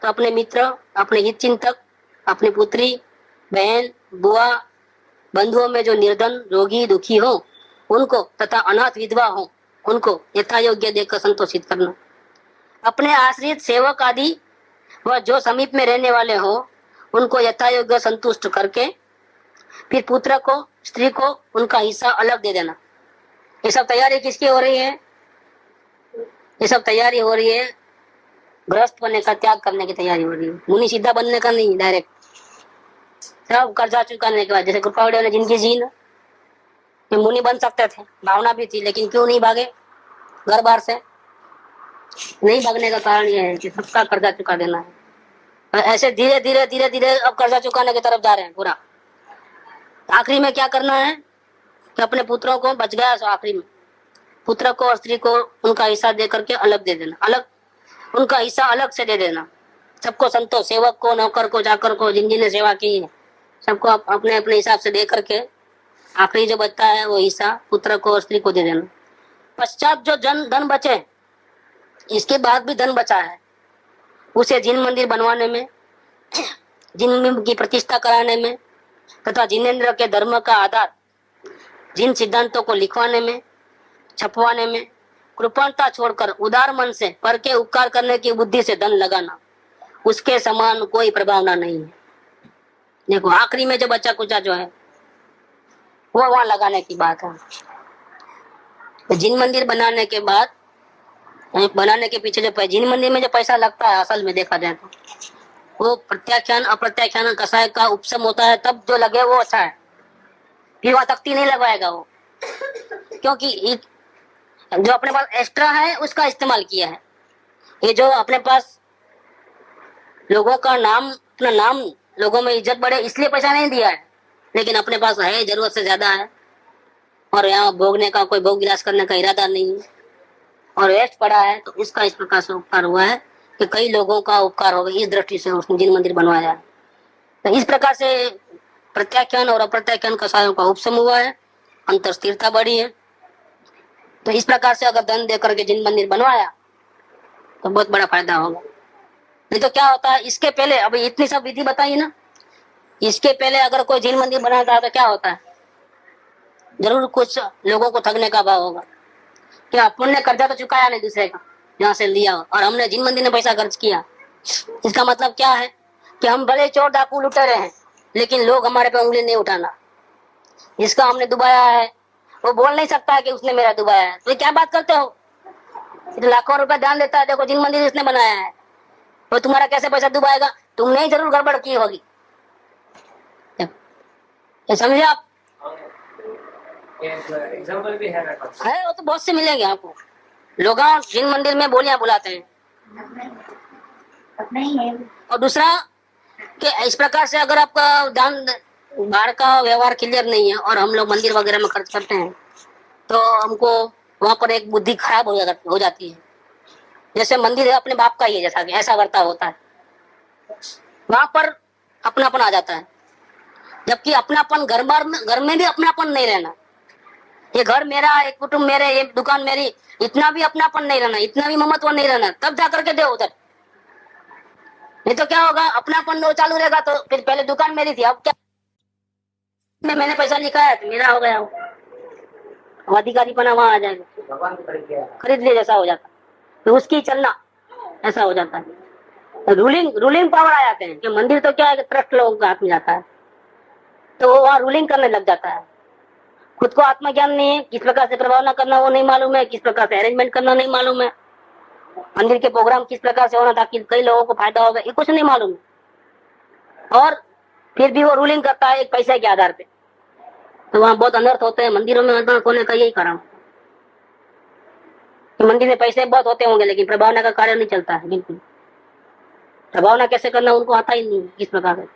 तो अपने मित्र, अपने हित चिंतक, अपनी पुत्री, बहन, बुआ, बंधुओं में जो निर्धन, रोगी, दुखी हो उनको, तथा अनाथ विधवा हो उनको यथा योग्य देकर संतोषित करना। अपने आश्रित सेवक आदि व जो समीप में रहने वाले हो उनको यथा योग्य संतुष्ट करके फिर पुत्र को, स्त्री को उनका हिस्सा अलग दे देना। ये सब तैयारी किसकी हो रही है? ये सब तैयारी हो रही है गृहस्थ बनने का, त्याग करने की तैयारी हो रही है। मुनि सीधा बनने का नहीं, डायरेक्ट सब कर्जा चुकाने के बाद। जैसे कृपावड़ियों ने जिनकी जी न, ये मुनि बन सकते थे, भावना भी थी, लेकिन क्यों नहीं भागे घर बार से? नहीं भागने का कारण यह है कि सबका कर्जा चुका देना है। और ऐसे धीरे धीरे धीरे धीरे अब कर्जा चुकाने की तरफ जा रहे हैं पूरा। आखिरी में क्या करना है कि अपने पुत्रों को, बच गया सो आखिरी में पुत्र को और स्त्री को उनका हिस्सा दे करके अलग दे देना, अलग उनका हिस्सा अलग से दे देना। सबको संतो, सेवक को, नौकर को, चाकर को, जिन जिन ने सेवा की है सबको अपने अपने हिसाब से दे करके आखिरी जो बचता है वो हिस्सा पुत्र को और स्त्री को दे देना। पश्चात जो धन बचे, इसके बाद भी धन बचा है, उसे जिन मंदिर बनवाने में, जिन की प्रतिष्ठा कराने में तथा जिनेंद्र के धर्म का आधार जिन सिद्धांतों को लिखवाने में, छपवाने में कृपणता छोड़कर उदार मन से पर के उपकार करने की बुद्धि से धन लगाना, उसके समान कोई प्रभावना नहीं है। देखो आखिरी में जो बच्चा कुचा जो है वो वहां लगाने की बात है। तो जिन मंदिर बनाने के बाद, बनाने के पीछे जो जिन मंदिर में जो पैसा लगता है असल में देखा जाए तो वो प्रत्याख्यान अप्रत्याख्यान कसाय का उपशम होता है, तब जो लगे वो अच्छा है। फिर वहां तख्ती नहीं लगवाएगा वो, क्योंकि जो अपने पास एक्स्ट्रा है उसका इस्तेमाल किया है। ये जो अपने पास लोगों का नाम, अपना नाम लोगों में इज्जत बढ़े इसलिए पैसा नहीं दिया है, लेकिन अपने पास है, जरूरत से ज्यादा है और यहाँ भोगने का, कोई भोग विलास करने का इरादा नहीं है और वेस्ट पड़ा है, तो इसका इस प्रकार से उपकार हुआ है कि कई लोगों का उपकार होगा। इस दृष्टि से उसने जिन मंदिर बनवाया है। तो इस प्रकार से प्रत्याख्यान और अप्रत्याख्यान कसायों का उपशम हुआ है, अंतर स्थिरता बढ़ी है। तो इस प्रकार से अगर धन देकर के जिन मंदिर बनवाया तो बहुत बड़ा फायदा होगा। नहीं तो क्या होता है, इसके पहले अभी इतनी सब विधि बताई ना, इसके पहले अगर कोई जिन मंदिर बनाता है तो क्या होता है, जरूर कुछ लोगों को ठगने का भाव होगा कि अपन ने कर्जा तो चुकाया नहीं दूसरे का जहाँ से लिया, और हमने जिन मंदिर ने पैसा खर्च किया। इसका मतलब क्या है कि हम भले चोर डाकू लुटेरे हैं, लेकिन लोग हमारे पे उंगली नहीं उठाना। जिसका हमने डुबाया है वो बोल नहीं सकता है कि उसने मेरा डुबाया है। तो क्या बात करते हो, तो लाखों रुपए दान देता है, देखो जिन मंदिर इसने बनाया है, वो तुम्हारा कैसे पैसा डुबाएगा, तुमने ही जरूर गड़बड़ की होगी। समझे आप? एग्जाम्पल भी है मेरे पास। है, वो तो बहुत से मिलेंगे आपको। लोग जिन मंदिर में बोलियां बुलाते हैं। और दूसरा कि इस प्रकार से अगर आपका दान बाहर का व्यवहार क्लियर नहीं है और हम लोग मंदिर वगैरह में खर्च करते हैं तो हमको वहां पर एक बुद्धि खराब हो जाती है। जैसे मंदिर है अपने बाप का ही है, जैसा कि ऐसा वर्ताव होता है, वहां पर अपनापन आ जाता है। जबकि अपनापन घर में भी अपनापन नहीं रहना। ये घर मेरा, एक कुटुंब मेरे, ये दुकान मेरी, इतना भी अपनापन नहीं रहना, इतना भी ममत्व नहीं रहना, तब जाकर के दे उधर। नहीं तो क्या होगा, अपनापन वो चालू रहेगा तो फिर पहले दुकान मेरी थी, अब क्या मैंने पैसा लिखा है तो मेरा हो गया, अधिकारी पना वहां आ जाएगा, भगवान खरीद ले जैसा हो जाता, तो उसकी चलना ऐसा हो जाता है। रूलिंग पावर आ जाते हैं कि मंदिर तो क्या है, ट्रस्ट लोगों के हाथ में जाता है, तो वो वहाँ रूलिंग करने लग जाता है। खुद को आत्मज्ञान नहीं है, किस प्रकार से प्रभावना करना वो नहीं मालूम है, किस प्रकार से अरेंजमेंट करना नहीं मालूम है, मंदिर के प्रोग्राम किस प्रकार से होना ताकि कई लोगों को फायदा होगा, ये कुछ नहीं मालूम है। और फिर भी वो रूलिंग करता है एक पैसे के आधार पे, तो वहाँ बहुत अनर्थ होते हैं। मंदिरों में अनर्थ होने का यही कारण कि मंदिर में पैसे बहुत होते होंगे लेकिन प्रभावना का कार्य नहीं चलता है। बिल्कुल प्रभावना कैसे करना उनको आता ही नहीं, किस प्रकार से,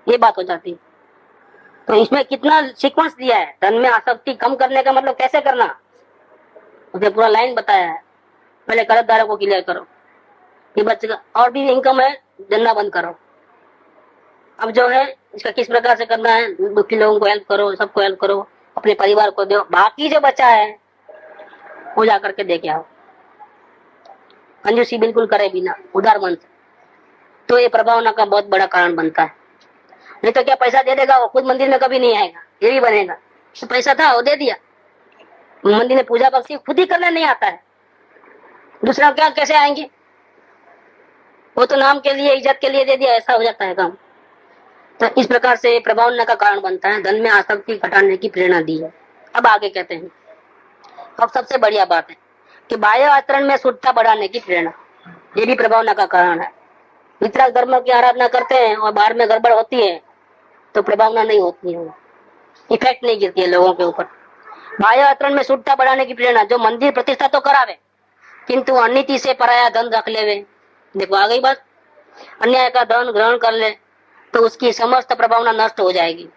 ये बात हो जाती है। तो इसमें कितना सीक्वेंस दिया है, धन में आसक्ति कम करने का मतलब कैसे करना, उसे पूरा लाइन बताया है। पहले कर्जदारों को क्लियर करो, ये बच्चे का और भी इनकम है धंधा बंद करो। अब जो है इसका किस प्रकार से करना है, दुखी लोगों को हेल्प करो, सबको हेल्प करो, अपने परिवार को दो, बाकी जो बचा है वो जाकर के दे के आओ। कंजूसी बिल्कुल करे बिना, उदार मन से, तो ये प्रभावना का बहुत बड़ा कारण बनता है। नहीं तो क्या पैसा दे देगा वो खुद मंदिर में कभी नहीं आएगा, ये भी बनेगा। तो पैसा था वो दे दिया, मंदिर में पूजा भक्ति खुद ही करने नहीं आता है, दूसरा क्या कैसे आएंगे, वो तो नाम के लिए, इज्जत के लिए दे दिया, ऐसा हो जाता है काम। तो इस प्रकार से प्रभावना का कारण बनता है, धन में आसक्ति घटाने की प्रेरणा दी है। अब आगे कहते हैं, अब सबसे बढ़िया बात है कि बाह्य आचरण में शुद्धता बढ़ाने की प्रेरणा, ये भी प्रभावना का कारण है। वितराग धर्म की आराधना करते हैं और बाहर में गड़बड़ होती है तो प्रभावना नहीं होती है, इफेक्ट नहीं गिरती है लोगों के ऊपर। बाह्य आचरण में शुद्धता बढ़ाने की प्रेरणा, जो मंदिर प्रतिष्ठा तो करावे किंतु अनिति से पराया धन रख लेवे, देखो आ गई बात, अन्याय का धन ग्रहण कर ले तो उसकी समस्त प्रभावना नष्ट हो जाएगी,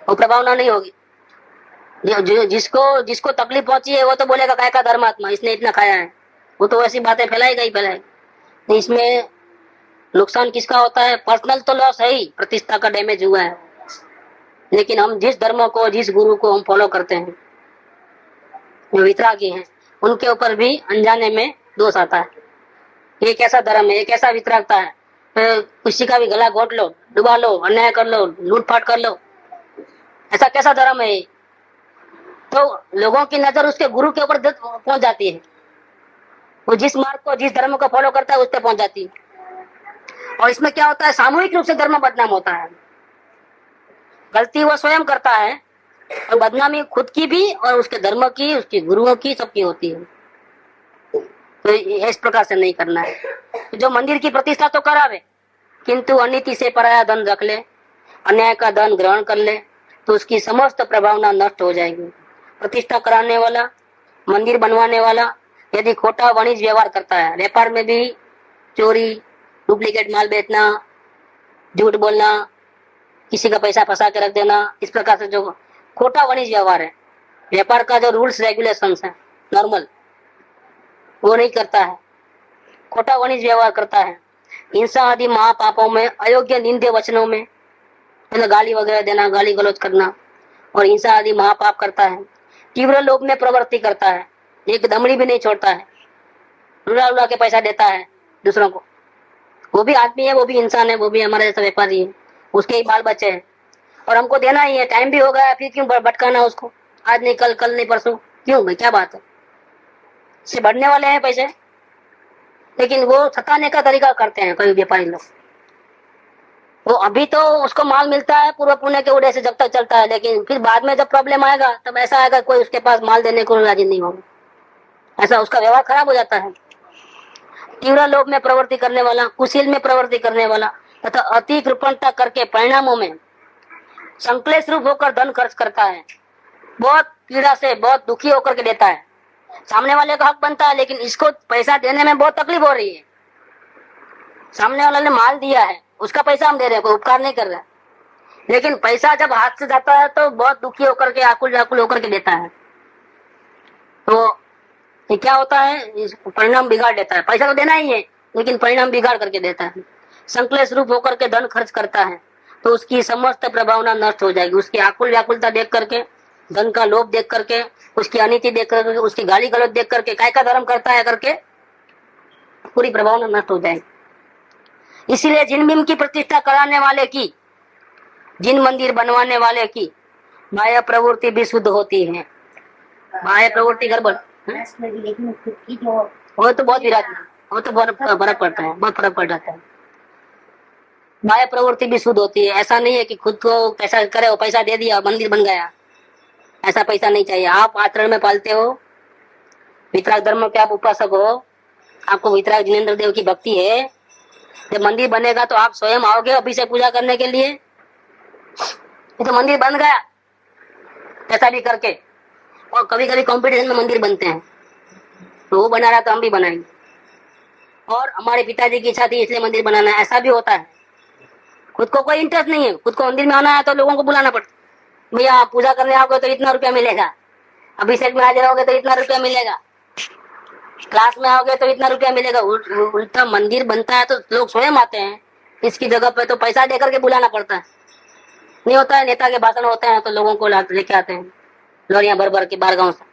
वो प्रभावना नहीं होगी। जिसको जिसको तकलीफ पहुंची है वो तो बोलेगा काय का धर्मात्मा, इसने इतना खाया है, वो तो ऐसी बातें फैलाएगा ही फैलाएगा। तो इसमें नुकसान किसका होता है? पर्सनल तो लॉस है ही, प्रतिष्ठा का डैमेज हुआ है, लेकिन हम जिस धर्म को, जिस गुरु को हम फॉलो करते हैं, जो वितरागी हैं, उनके ऊपर भी अनजाने में दोष आता है। ये कैसा धर्म है, ये कैसा वितरागता है, किसी का भी गला घोट लो, डुबा लो, अन्याय कर लो, लूटपाट कर लो, ऐसा कैसा धर्म है? तो लोगों की नजर उसके गुरु के ऊपर पहुंच जाती है, वो जिस मार्ग को, जिस धर्म को फॉलो करता है उस पर पहुंच जाती है। और इसमें क्या होता है, सामूहिक रूप से धर्म बदनाम होता है। गलती वो स्वयं करता है और बदनामी खुद की भी और उसके धर्म की, उसके गुरुओं की, सबकी होती है। तो इस प्रकार से नहीं करना है। जो मंदिर की प्रतिष्ठा तो करावे, किंतु अनीति से पराया धन रख ले, अन्याय का धन ग्रहण कर ले, तो उसकी समस्त प्रभावना नष्ट हो जाएगी। प्रतिष्ठा कराने वाला, मंदिर बनवाने वाला यदि खोटा वाणिज्य व्यवहार करता है, व्यापार में भी चोरी, डुप्लीकेट माल बेचना, झूठ बोलना, किसी का पैसा फंसा के रख देना, इस प्रकार से जो खोटा वाणिज्य व्यवहार है, व्यापार का जो रूल्स रेगुलेशंस है नॉर्मल, वो नहीं करता है, खोटा वाणिज्य व्यवहार करता है, हिंसा आदि महापापों में, अयोग्य निंदे वचनों में, मतलब गाली वगैरह देना, गाली गलौज करना और हिंसा आदि महापाप करता है, तीव्र लोभ में प्रवृत्ति करता है, एक दमड़ी भी नहीं छोड़ता है, रुला रुला के पैसा देता है दूसरों को, वो भी आदमी है, वो भी इंसान है, वो भी हमारे जैसा व्यापारी है, उसके ही बाल बच्चे हैं और हमको देना ही है। टाइम भी हो गया, फिर क्यों भटकाना उसको, आज नहीं कल, कल नहीं परसों, क्यों भाई, क्या बात है? से बढ़ने वाले हैं पैसे, लेकिन वो सताने का तरीका करते हैं कई व्यापारी लोग। वो अभी तो उसको माल मिलता है पूर्व पुण्य के उड़े से जब तक चलता है, लेकिन फिर बाद में जब प्रॉब्लम आएगा तब ऐसा आएगा कोई उसके पास माल देने को राजी नहीं होगा, ऐसा उसका व्यवहार खराब हो जाता है। तीव्र लोभ में प्रवृत्ति करने वाला, कुशील में प्रवृत्ति करने वाला तथा अति कृपणता करके परिणामों में संक्लेश रूप होकर धन खर्च करता है, बहुत पीड़ा से, बहुत दुखी होकर के देता है। सामने वाले का हक बनता है, लेकिन इसको पैसा देने में बहुत तकलीफ हो रही है। सामने वाले ने माल दिया है, उसका पैसा हम दे रहे हैं, कोई उपकार नहीं कर रहे, लेकिन पैसा जब हाथ से जाता है तो बहुत दुखी होकर के, आकुल व्याकुल होकर के देता है। तो ये क्या होता है, परिणाम बिगाड़ देता है। पैसा तो देना ही है, लेकिन परिणाम बिगाड़ करके देता है। संक्लेश रूप होकर के धन खर्च करता है, तो उसकी समस्त प्रभावना नष्ट हो जाएगी। उसकी आकुल व्याकुलता देख करके, धन का लोभ देख करके, उसकी अनीति देख करके, उसकी गाली गलौज देख करके, काय का धर्म करता है करके पूरी प्रभावना नष्ट हो जाएगी। इसीलिए जिन भीम की प्रतिष्ठा कराने वाले की, जिन मंदिर बनवाने वाले की बाह्य प्रवृत्ति भी शुद्ध होती है। बाह्य प्रवृत्ति गड़बड़, लेकिन खुद की जो वो तो बहुत विराट, वो तो बहुत फर्क पड़ता है, बहुत फर्क पड़ जाता है। बाह्य प्रवृत्ति भी शुद्ध होती है। ऐसा नहीं है कि खुद को कैसा करे, वो पैसा दे दिया मंदिर बन गया, ऐसा पैसा नहीं चाहिए। आप आचरण में पालते हो, वितराग धर्म के आप उपासक हो, आपको वितराग जिनेंद्र देव की भक्ति है, जब मंदिर बनेगा तो आप स्वयं आओगे अभिषेक पूजा करने के लिए। ये तो मंदिर बन गया ऐसा भी करके, और कभी कभी कंपटीशन में मंदिर बनते हैं, तो वो बना रहा तो हम भी बनाएंगे, और हमारे पिताजी की इच्छा थी इसलिए मंदिर बनाना है, ऐसा भी होता है। खुद को कोई इंटरेस्ट नहीं है, खुद को मंदिर में आना है तो लोगों को बुलाना पड़ता, भैया आप पूजा करने आओगे तो इतना रुपया मिलेगा, अभिषेक में हाजिर होगे तो इतना रुपया मिलेगा, क्लास में आओगे तो इतना रुपया मिलेगा। उल्टा मंदिर बनता है तो लोग स्वयं आते हैं, इसकी जगह पे तो पैसा देकर के बुलाना पड़ता है। नहीं होता है, नेता के भाषण होते हैं तो लोगों को लेके आते हैं लोरियां भर भर के बाहर गाँव से,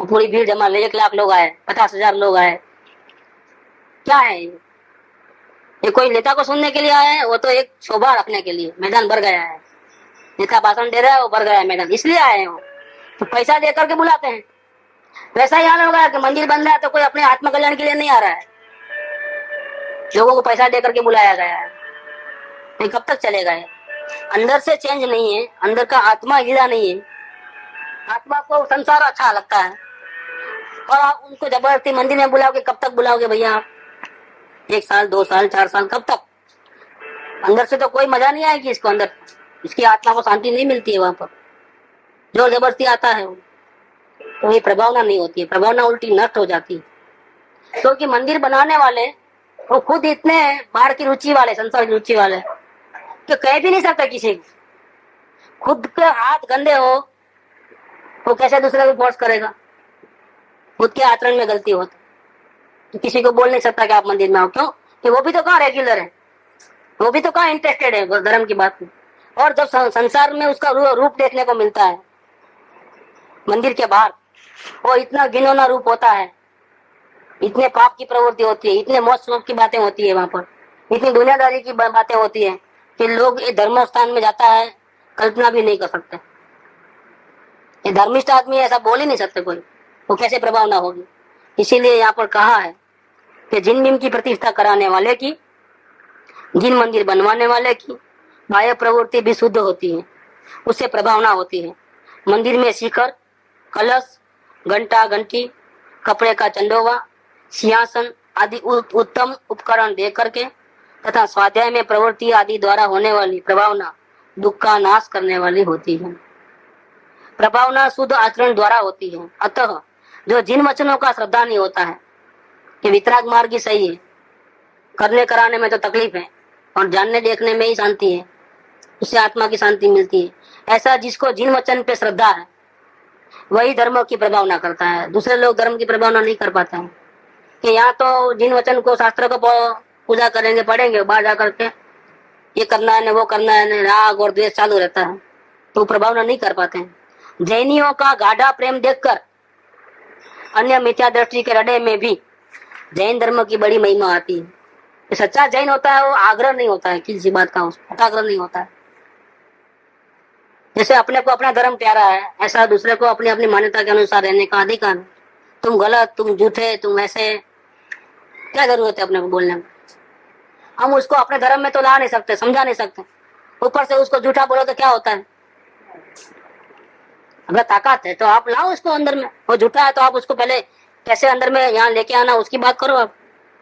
पूरी भीड़ जमा, 1 लाख लोग आए, 50,000 लोग आए, क्या है ये कोई नेता को सुनने के लिए आया है? वो तो एक शोभा रखने के लिए, मैदान भर गया है, नेता भाषण दे रहा है, वो भर गया है मैदान, इसलिए आए हैं वो, तो पैसा दे करके बुलाते हैं। वैसा ही हाल होगा कि मंदिर बन रहा है तो कोई अपने आत्म कल्याण के लिए नहीं आ रहा है, लोगों को पैसा दे करके बुलाया गया है। नहीं, कब तक चलेगा ये? अंदर से चेंज नहीं है, अंदर का आत्मा गिरा नहीं है, आत्मा को संसार अच्छा लगता है, और आप उनको जबरदस्ती मंदिर में बुलाओगे, कब तक बुलाओगे भैया आप? 1 साल, 2 साल, 4 साल, कब तक? अंदर से तो कोई मजा नहीं आएगी इसको, अंदर इसकी आत्मा को शांति नहीं मिलती है, वहां पर जोर जबरदस्ती आता है तो ये प्रभावना नहीं होती है, प्रभावना उल्टी नष्ट हो जाती है। क्योंकि मंदिर बनाने वाले वो खुद इतने बाहर की रुचि वाले, संसार की रुचि वाले, कि कह भी नहीं सकता किसी को, खुद के हाथ गंदे हो वो कैसे दूसरे को फोर्स करेगा? खुद के आचरण में गलती हो तो किसी को बोल नहीं सकता कि आप मंदिर में आओ। क्यों? कि वो भी तो कहाँ रेगुलर है, वो भी तो कहाँ इंटरेस्टेड है धर्म की बात में। और जब संसार में उसका रूप देखने को मिलता है मंदिर के बाहर, वो इतना घिनौना रूप होता है, इतने पाप की प्रवृत्ति होती है, इतने मौत शोक की बातें होती है वहां पर, इतनी दुनियादारी की बातें होती है कि लोग ये धर्म स्थान में जाता है कल्पना भी नहीं कर सकते। ये धर्मिष्ठ आदमी ऐसा बोल ही नहीं सकते कोई, वो कैसे प्रभाव ना होगी। इसीलिए यहाँ पर कहा है कि जिन भीम की प्रतिष्ठा कराने वाले की, जिन मंदिर बनवाने वाले की बाह्य प्रवृत्ति भी शुद्ध होती है, उससे प्रभावना होती है। मंदिर में शिखर, कलश, घंटा घंटी, कपड़े का चंदोवा, सिंहासन आदि उत्तम उपकरण दे करके तथा स्वाध्याय में प्रवृत्ति आदि द्वारा होने वाली प्रभावना दुख का नाश करने वाली होती है। प्रभावना शुद्ध आचरण द्वारा होती है। अतः जो जिन वचनों का श्रद्धा नहीं होता है कि वितराग मार्ग ही सही है, करने कराने में तो तकलीफ है और जानने देखने में ही शांति है, उससे आत्मा की शांति मिलती है, ऐसा जिसको जिन वचन पे श्रद्धा है वही धर्म की प्रभावना करता है। दूसरे लोग धर्म की प्रभावना नहीं कर पाते हैं कि यहाँ तो जिन वचन को शास्त्र को पूजा करेंगे पढ़ेंगे, बाहर जाकर के ये करना है न वो करना है न, राग और द्वेष चालू रहता है, तो प्रभावना नहीं कर पाते हैं। जैनियों का गाढ़ा प्रेम देखकर अन्य मिथ्या दृष्टि के रडे में भी जैन धर्म की बड़ी महिमा आती है। सच्चा जैन होता है वो आग्रह नहीं होता है किसी बात का, आग्रह नहीं होता है। जैसे अपने को अपना धर्म प्यारा है, ऐसा दूसरे को अपनी अपनी मान्यता के अनुसार रहने का अधिकार है। तुम गलत, तुम झूठे, तुम ऐसे, क्या जरूरत है अपने को बोलने में? हम उसको अपने धर्म में तो ला नहीं सकते, समझा नहीं सकते, ऊपर से उसको झूठा बोलो तो क्या होता है? अगर ताकत है तो आप लाओ उसको अंदर में, वो झूठा है तो आप उसको पहले कैसे अंदर में यहाँ लेके आना उसकी बात करो आप।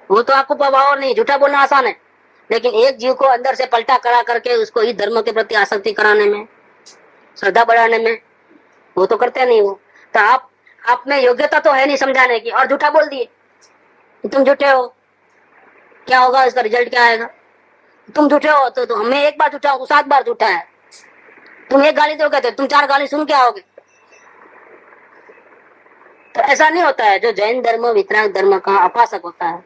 वो तो आपको प्रभाव नहीं, झूठा बोलना आसान है, लेकिन एक जीव को अंदर से पलटा करा करके उसको इस धर्म के प्रति आसक्ति कराने में, श्रद्धा बढ़ाने में, वो तो करते नहीं। वो तो आप में योग्यता तो है नहीं समझाने की और झूठा बोल दिए, तुम झूठे हो, क्या होगा इसका रिजल्ट क्या आएगा? तुम झूठे हो तो हमें एक बार झूठा हो 7 बार झूठा है, तुम एक गाली दोगे तो तुम 4 गाली सुन के आओगे। तो ऐसा नहीं होता है। जो जैन धर्म वितराग धर्म का उपासक होता है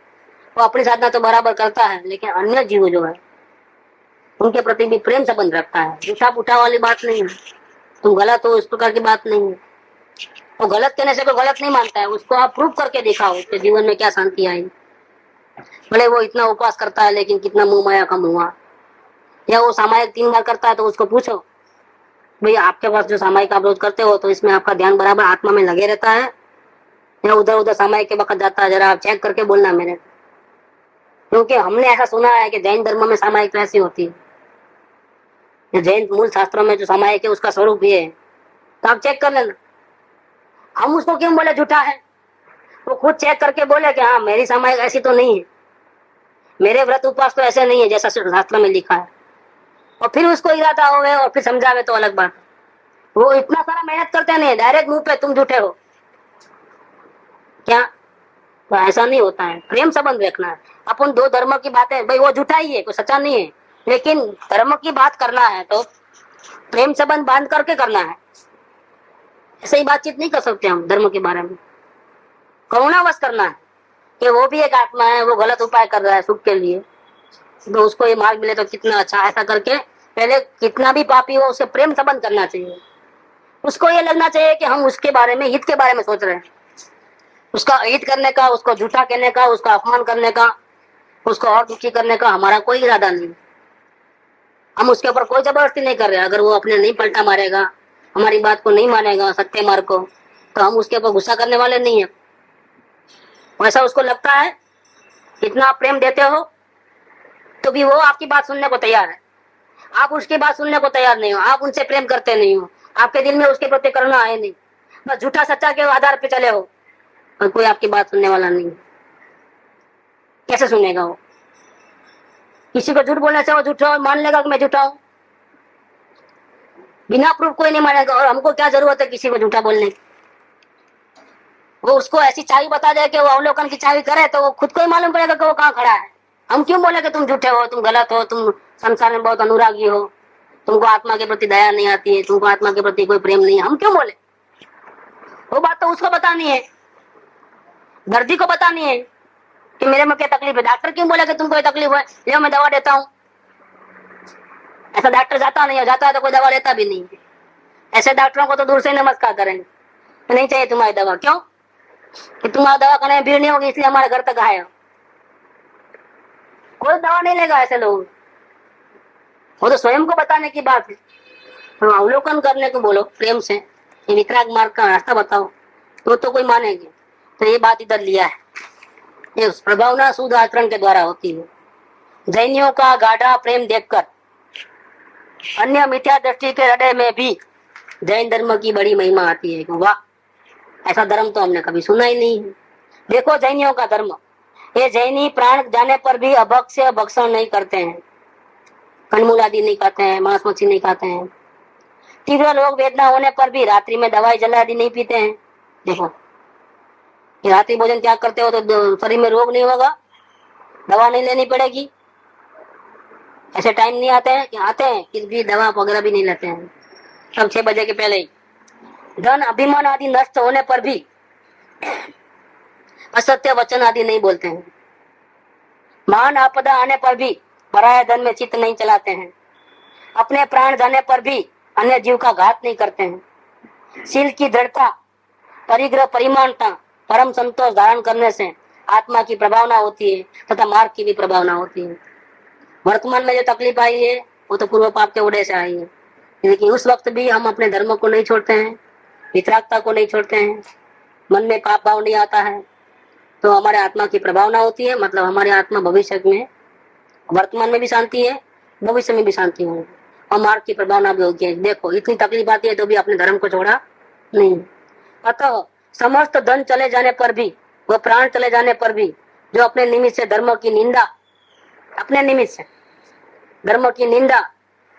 वो अपनी साधना तो बराबर करता है, लेकिन अन्य जीव जो है उनके प्रति भी प्रेम संबंध रखता है। झूठा पुठा वाली बात नहीं है, तुम गलत हो इस प्रकार की बात नहीं है। वो गलत कहने से कोई गलत नहीं मानता है, उसको आप प्रूव करके दिखाओ उसके जीवन में क्या शांति आई। भले वो इतना उपवास करता है लेकिन कितना मुंह माया कम हुआ, या वो सामायिक 3 बार करता है तो उसको पूछो भाई आपके पास जो सामायिक आप रोज करते हो तो इसमें आपका ध्यान बराबर आत्मा में लगे रहता है या उधर उधर सामायिक के वक्त जाता है? जरा आप चेक करके बोलना मेरे, क्योंकि हमने ऐसा सुना है कि जैन धर्म में सामायिक ऐसी होती है। जैन मूल शास्त्रों में जो सामायिक है उसका स्वरूप ये है, तो आप चेक कर लेना। हम उसको क्यों बोले झूठा है? वो खुद चेक करके बोले कि हाँ मेरी सामायिक ऐसी तो नहीं है, मेरे व्रत उपवास तो ऐसे नहीं है जैसा शास्त्र में लिखा है, और फिर उसको इरादा होवे और फिर समझावे तो अलग बात। वो इतना सारा मेहनत करते नहीं, डायरेक्ट मुंह पे तुम झूठे हो क्या? तो ऐसा नहीं होता है। प्रेम संबंध रखना है। अपन 2 धर्म की बातें, भाई वो झूठा ही है, कोई सच्चा नहीं है, लेकिन धर्म की बात करना है तो प्रेम संबंध बांध करके करना है। ऐसे ही बातचीत नहीं कर सकते हम धर्म के बारे में। करुणावश करना है कि वो भी एक आत्मा है, वो गलत उपाय कर रहा है सुख के लिए, तो उसको ये मार्ग मिले तो कितना अच्छा। ऐसा करके पहले कितना भी पापी हो उससे प्रेम संबंध करना चाहिए। उसको ये लगना चाहिए कि हम उसके बारे में, हित के बारे में सोच रहे हैं। उसका हित करने का, उसको झूठा कहने का, उसका अपमान करने का, उसको और दुखी करने का हमारा कोई इरादा नहीं। हम उसके ऊपर कोई जबरदस्ती नहीं कर रहे। अगर वो अपने नहीं पलटा मारेगा, हमारी बात को नहीं मानेगा, सत्य मार्ग को, तो हम उसके ऊपर गुस्सा करने वाले नहीं है। वैसा उसको लगता है, इतना आप प्रेम देते हो तो भी वो आपकी बात सुनने को तैयार है, आप उसकी बात सुनने को तैयार नहीं हो, आप उनसे प्रेम करते नहीं हो, आपके दिल में उसके प्रति करुणा है नहीं, बस झूठा सच्चा के आधार पे चले हो और कोई आपकी बात सुनने वाला नहीं। कैसे सुनेगा वो? किसी को झूठ बोलने से वो झूठा मान लेगा कि मैं झूठा हूं? बिना प्रूफ कोई नहीं मानेगा। और हमको क्या जरूरत है किसी को झूठा बोलने की? वो उसको ऐसी चाबी बता दे कि वो अवलोकन की चाबी करे तो वो खुद को ही मालूम पड़ेगा कि वो कहाँ खड़ा है। हम क्यों बोले कि तुम झूठे हो, तुम गलत हो, तुम संसार में बहुत अनुरागी हो? तुमको आत्मा के प्रति दया नहीं आती है, तुमको आत्मा के प्रति कोई प्रेम नहीं है, हम क्यों बोले? वो बात तो उसको बतानी है, दर्दी को बतानी है कि मेरे में क्या तकलीफ है। डॉक्टर क्यों बोले कि तुमको ये तकलीफ है, ले मैं दवा देता हूँ? ऐसा डॉक्टर जाता नहीं है, जाता है तो कोई दवा लेता भी नहीं। ऐसे डॉक्टरों को तो दूर से नमस्कार करेंगे, तो नहीं चाहिए तुम्हारी दवा। क्यों? कि तुम्हारा दवा करने में भीड़ नहीं होगी इसलिए हमारे घर तक आए हो। कोई दवा नहीं लेगा ऐसे लोग, वो तो स्वयं को बताने की बात है। तो अवलोकन करने को बोलो प्रेम से, ये वितराग मार्ग का रास्ता बताओ तो कोई मानेगी। तो ये बात इधर लिया है, ये प्रभावना शुद्ध आचरण के द्वारा होती है। जैनियों का गाढ़ा प्रेम देखकर अन्य मिथ्या दृष्टि के हृदय में भी जैन धर्म की बड़ी महिमा आती है। वाह, ऐसा धर्म तो हमने कभी सुना ही नहीं है। देखो जैनियों का धर्म, ये जैनी प्राण जाने पर भी अभक्ष्य भक्षण नहीं करते हैं, कंदमूल आदि नहीं खाते हैं, मांस मछली नहीं खाते हैं। तीव्र रोग वेदना होने पर भी रात्रि में दवाई जला आदि नहीं पीते हैं। देखो, ये रात्रि भोजन त्याग करते हो तो शरीर में रोग नहीं होगा, दवा नहीं लेनी पड़ेगी। ऐसे टाइम नहीं आते हैं कि आते हैं फिर भी दवा वगैरह भी नहीं लेते हैं, सब 6 बजे के पहले ही। धन अभिमान आदि नष्ट होने पर भी असत्य वचन आदि नहीं बोलते हैं। महान आपदा आने पर भी पराया धन में चित्त नहीं चलाते हैं। अपने प्राण जाने पर भी अन्य जीव का घात नहीं करते हैं। शील की दृढ़ता, परिग्रह, परिमाणता, परम संतोष धारण करने से आत्मा की प्रभावना होती है तथा मार्ग की भी प्रभावना होती है। वर्तमान में जो तकलीफ आई है वो तो पूर्व पाप के उदय से आई है, लेकिन उस वक्त भी हम अपने धर्म को नहीं छोड़ते हैं, वितरागता को नहीं छोड़ते हैं, मन में पाप भाव नहीं आता है, तो हमारे आत्मा की प्रभावना होती है। मतलब हमारी आत्मा भविष्य में, वर्तमान में भी शांति है, भविष्य में भी शांति होगी और मार्ग की प्रभावना भी होगी। देखो इतनी तकलीफ आती है तो भी अपने धर्म को छोड़ा नहीं। अतः समस्त धन चले जाने पर भी, वो प्राण चले जाने पर भी, जो अपने निमित्त से धर्म की निंदा, अपने निमित्त से धर्म की निंदा,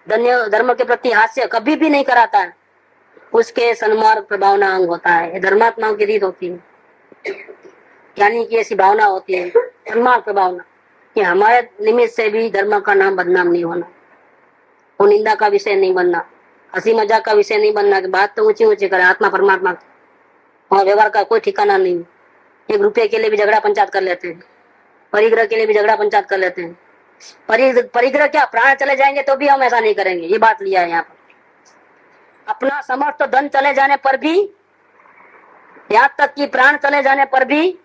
धर्म के प्रति हास्य कभी भी नहीं कराता है, उसके सन्मार्ग प्रभावना अंग होता है। ये धर्मात्माओं की रीत होती है, यानी कि ऐसी भावना होती है सन्मार्ग प्रभावना, कि हमारे निमित्त से भी धर्म का नाम बदनाम नहीं होना, वो निंदा का विषय नहीं बनना, हंसी मजाक का विषय नहीं बनना कि बात तो ऊंची ऊंची करे आत्मा परमात्मा और व्यवहार का कोई ठिकाना नहीं। 1 रुपये के लिए भी झगड़ा पंचायत कर लेते हैं, परिग्रह के लिए भी झगड़ा पंचायत कर लेते हैं। परिग्रह क्या, प्राण चले जाएंगे तो भी हम ऐसा नहीं करेंगे, ये बात लिया है यहाँ पर। अपना समस्त धन चले जाने पर भी, यहाँ तक कि प्राण चले जाने पर भी,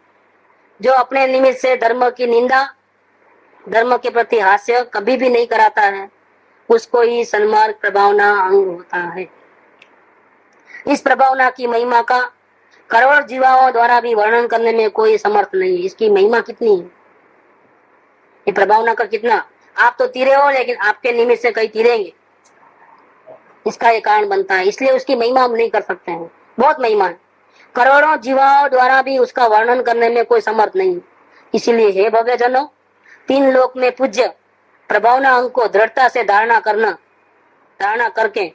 जो अपने निमित्त से धर्म की निंदा, धर्म के प्रति हास्य कभी भी नहीं कराता है, उसको ही सन्मार्ग प्रभावना अंग होता है। इस प्रभावना की महिमा का करोड़ जीवाओं द्वारा भी वर्णन करने में कोई समर्थ नहीं है। इसकी महिमा कितनी है, ये प्रभावना का कितना, आप तो तीरे हो लेकिन आपके निमित्त से कई तीरेंगे, इसका ये कारण बनता है। इसलिए उसकी महिमा हम नहीं कर सकते हैं, बहुत महिमा है। करोड़ों जीवाओं द्वारा भी उसका वर्णन करने में कोई समर्थ नहीं। इसीलिए हे भव्य जनों, 3 लोक में पूज्य प्रभावना अंग को दृढ़ता से धारणा करके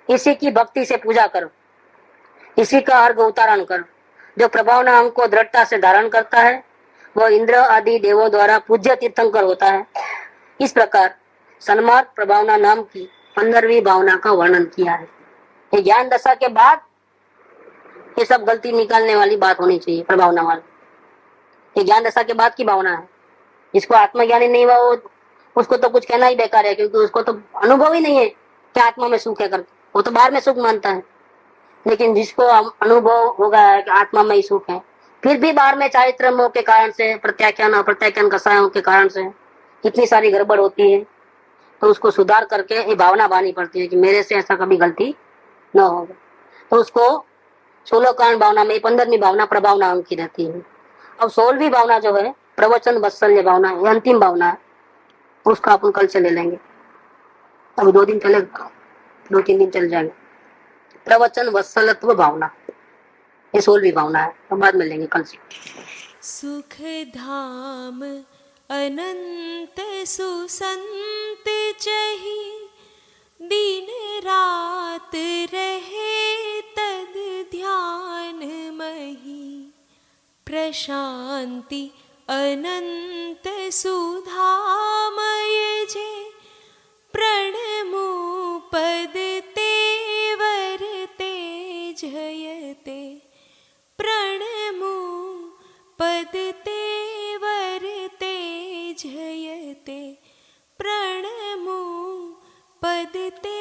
इसी की भक्ति से पूजा करो, इसी का अर्घ उतारण करो। जो प्रभावना अंग को दृढ़ता से धारण करता है वह इंद्र आदि देवों द्वारा पूज्य तीर्थंकर होता है। इस प्रकार सन्मार्ग प्रभावना नाम की 15वीं भावना का वर्णन किया है। ये ज्ञान दशा के बाद ये सब गलती निकालने वाली बात होनी चाहिए प्रभावना वाली। ये ज्ञान दशा के बाद की भावना है। जिसको आत्मज्ञानी नहीं हुआ उसको तो कुछ कहना ही बेकार है, क्योंकि उसको तो अनुभव ही नहीं है कि आत्मा में सुख है करके, वो तो बाहर में सुख मानता है। लेकिन जिसको अनुभव हो गया है कि आत्मा में ही सुख है, फिर भी बाहर में चारित्र मोह के कारण से, प्रत्याख्यान और प्रत्याख्यान कसायों के कारण से इतनी सारी गड़बड़ होती है, तो उसको सुधार करके ये भावना बानी पड़ती है कि मेरे से ऐसा कभी गलती न होगा। तो उसको 16 कारण भावना में 15वीं भावना प्रभावना अंग की रहती है। अब 16वीं भावना जो है प्रवचन वत्सल्य भावना, ये अंतिम भावना है, उसका अपन कल से ले लेंगे। अभी 2 दिन चले, 2-3 दिन चल जाएंगे। प्रवचन वत्सलत्व भावना, ये 16वीं भावना है, तो बाद में लेंगे कल से। सुख धाम अनंत सुसंत चही, दिन रात रहे तद ध्यान मही। प्रशांति अनंत सुधामय जे, प्रणमु पद ते